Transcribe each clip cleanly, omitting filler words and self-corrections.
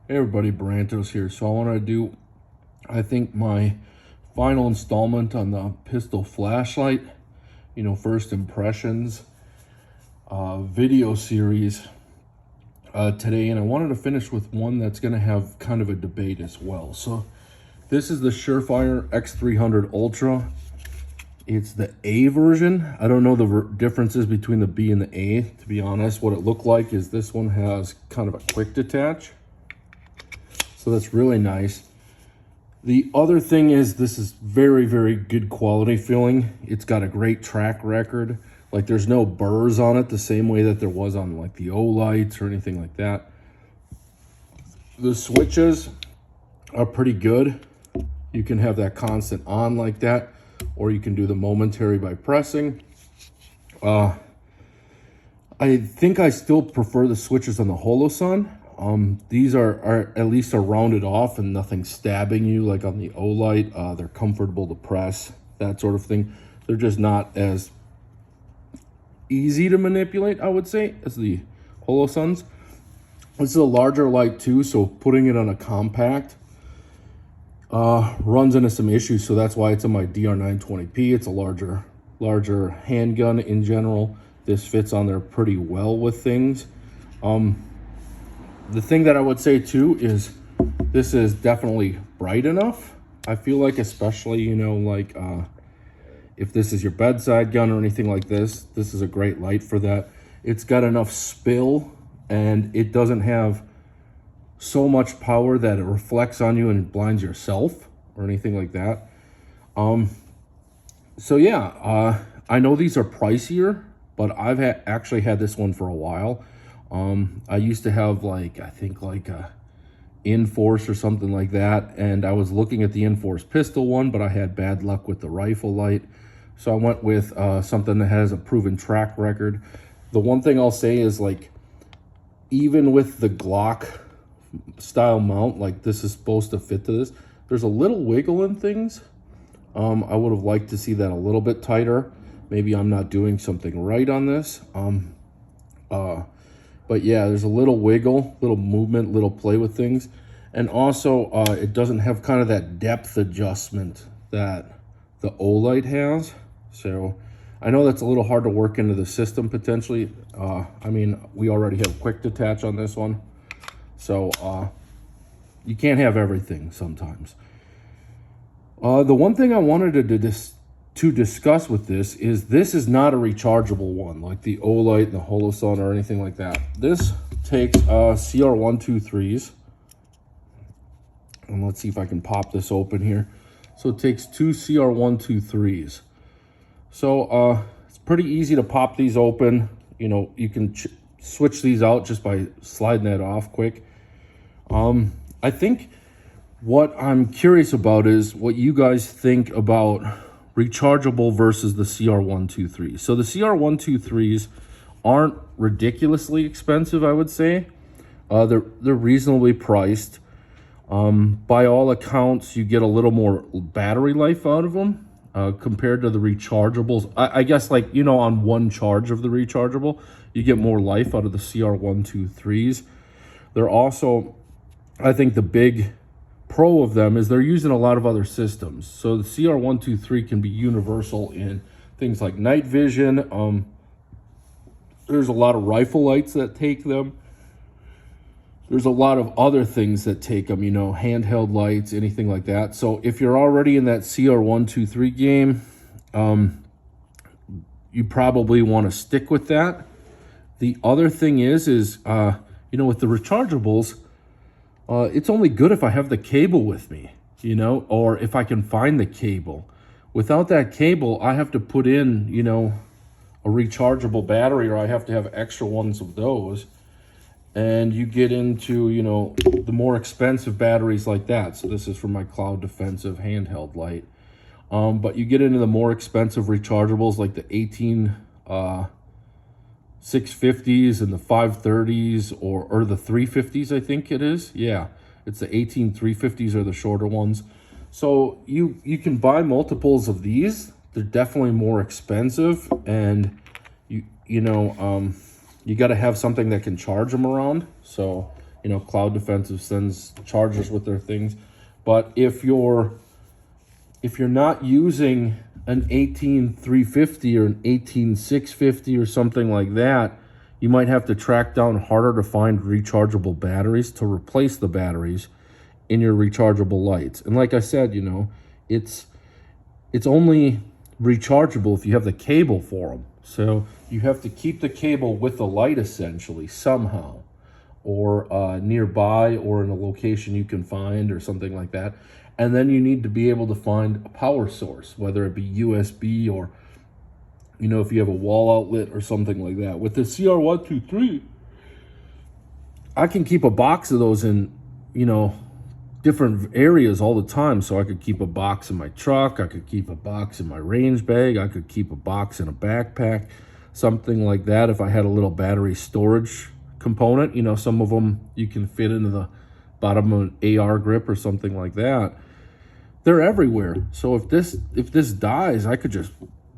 Hey everybody, Barantos here. So I want to do, I think, my final installment on the pistol flashlight, first impressions video series today. And I wanted to finish with one that's going to have kind of a debate as well. So this is the Surefire X300 Ultra. It's the A version. I don't know the differences between the B and the A, to be honest. What it looked like is this one has kind of a quick detach. So that's really nice. The other thing is this is very, very good quality feeling. It's got a great track record. Like there's no burrs on it the same way that there was on like the O-lights or anything like that. The switches are pretty good. You can have that constant on like that, or you can do the momentary by pressing. I think I still prefer the switches on the Holosun. These are at least rounded off and nothing stabbing you like on the O-light. They're comfortable to press, that sort of thing. They're just not as easy to manipulate, I would say, as the Holosuns. This is a larger light too, so putting it on a compact runs into some issues. So that's why it's on my DR920p. It's a larger handgun in general. This fits on there pretty well with things. The thing that I would say too is this is definitely bright enough. I feel like, especially, if this is your bedside gun or anything like this, this is a great light for that. It's got enough spill and it doesn't have so much power that it reflects on you and blinds yourself or anything like that. So yeah, I know these are pricier, but I've actually had this one for a while. I used to have I think a Inforce or something like that, and I was looking at the Inforce pistol one, but I had bad luck with the rifle light, so I went with something that has a proven track record. The one thing I'll say is, even with the Glock style mount, this is supposed to fit to this, there's a little wiggle in things. I would have liked to see that a little bit tighter. Maybe I'm not doing something right on this. But yeah, there's a little wiggle, little movement, little play with things. And also, it doesn't have kind of that depth adjustment that the O-light has. So I know that's a little hard to work into the system potentially. I mean, we already have quick detach on this one. So you can't have everything sometimes. The one thing I wanted to discuss with this is not a rechargeable one like the O-light and the Holosun or anything like that. This takes CR123s, and let's see if I can pop this open here. So it takes two CR123s. So it's pretty easy to pop these open. You can switch these out just by sliding that off quick. I think what I'm curious about is what you guys think about rechargeable versus the CR123s. So the CR123s aren't ridiculously expensive, I would say. They're reasonably priced. By all accounts, you get a little more battery life out of them compared to the rechargeables. I guess on one charge of the rechargeable, you get more life out of the CR123s. They're also, I think the big pro of them is they're using a lot of other systems. So the CR123 can be universal in things like night vision. There's a lot of rifle lights that take them. There's a lot of other things that take them, handheld lights, anything like that. So if you're already in that CR123 game, you probably want to stick with that. The other thing is with the rechargeables, it's only good if I have the cable with me, or if I can find the cable. Without that cable, I have to put in, a rechargeable battery, or I have to have extra ones of those. And you get into, the more expensive batteries like that. So this is for my Cloud Defensive handheld light. But you get into the more expensive rechargeables like the 650s and the 530s or the 350s, I think it is. Yeah, it's the 350s are the shorter ones. So you can buy multiples of these. They're definitely more expensive, and you got to have something that can charge them around. So You know, Cloud Defensive sends chargers with their things. But if you're not using an 18350 or an 18650 or something like that, you might have to track down harder to find rechargeable batteries to replace the batteries in your rechargeable lights. And like I said, you know, it's only rechargeable if you have the cable for them. So you have to keep the cable with the light essentially somehow, or nearby, or in a location you can find or something like that. And then you need to be able to find a power source, whether it be USB or, you know, if you have a wall outlet or something like that. With the CR123, I can keep a box of those in, you know, different areas all the time. So I could keep a box in my truck, I could keep a box in my range bag, I could keep a box in a backpack, something like that. If I had a little battery storage component, you know, some of them you can fit into the bottom of an AR grip or something like that. They're everywhere. So if this dies, I could just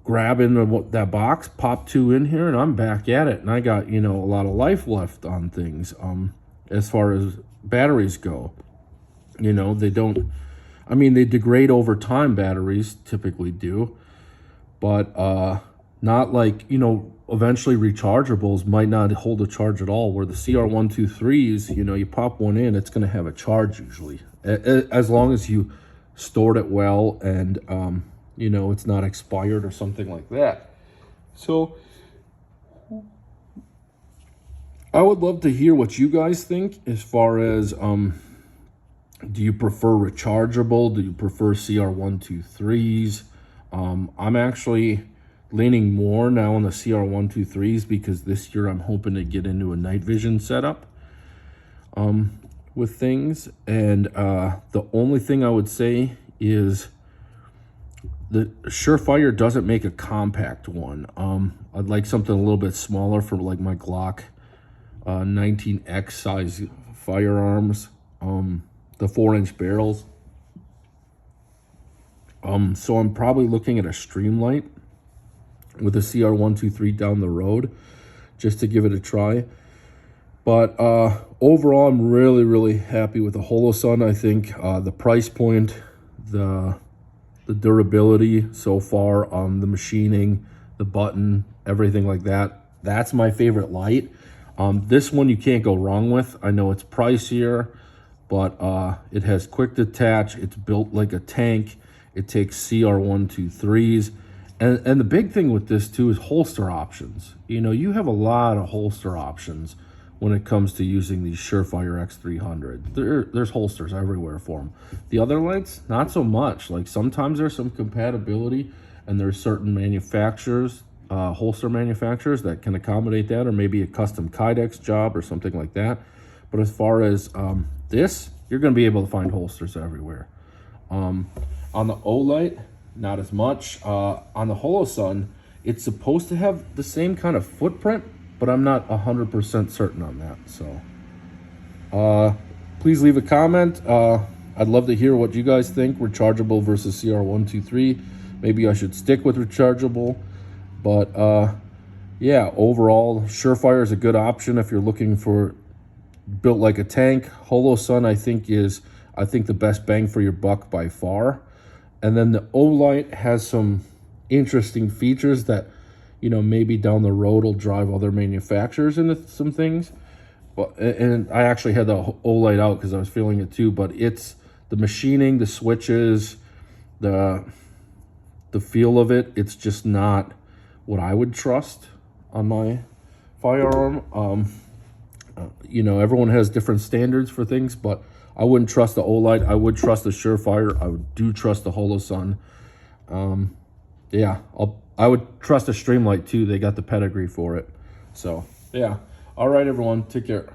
grab into that box, pop 2 in here, and I'm back at it. And I got, you know, a lot of life left on things as far as batteries go. You know, they don't, I mean, they degrade over time, batteries typically do, but not like, you know, eventually rechargeables might not hold a charge at all, where the CR123s, you know, you pop one in, it's going to have a charge usually, as long as you stored it well and, you know, it's not expired or something like that. So I would love to hear what you guys think as far as, do you prefer rechargeable? Do you prefer CR123s? I'm actually leaning more now on the CR123s because this year I'm hoping to get into a night vision setup with things. And the only thing I would say is the Surefire doesn't make a compact one. I'd like something a little bit smaller for like my Glock 19X size firearms. The 4-inch barrels. So I'm probably looking at a Streamlight with a CR123 down the road just to give it a try. But overall, I'm really happy with the Holosun. I think the price point, the durability so far, the machining, the button, everything like that, that's my favorite light. This one you can't go wrong with. I know it's pricier, but it has quick detach. It's built like a tank. It takes CR123s. And the big thing with this too is holster options. You know, you have a lot of holster options when it comes to using these Surefire X300. There's holsters everywhere for them. The other lights, not so much. Like sometimes there's some compatibility and there's certain manufacturers, holster manufacturers that can accommodate that, or maybe a custom Kydex job or something like that. But as far as this, you're going to be able to find holsters everywhere. On the O-Light, not as much. On the Holosun, it's supposed to have the same kind of footprint, but I'm not 100% certain on that. So please leave a comment. I'd love to hear what you guys think, rechargeable versus CR123. Maybe I should stick with rechargeable. But yeah, overall, Surefire is a good option if you're looking for built like a tank. Holosun, I think the best bang for your buck by far. And then the O-Light has some interesting features that, you know, maybe down the road will drive other manufacturers into some things. But and I actually had the O-Light out because I was feeling it too. But it's the machining, the switches, the feel of it. It's just not what I would trust on my firearm. You know, everyone has different standards for things, but I wouldn't trust the O-Light. I would trust the Surefire. I do trust the Holosun. Yeah, I would trust the Streamlight too. They got the pedigree for it. So, yeah. All right, everyone. Take care.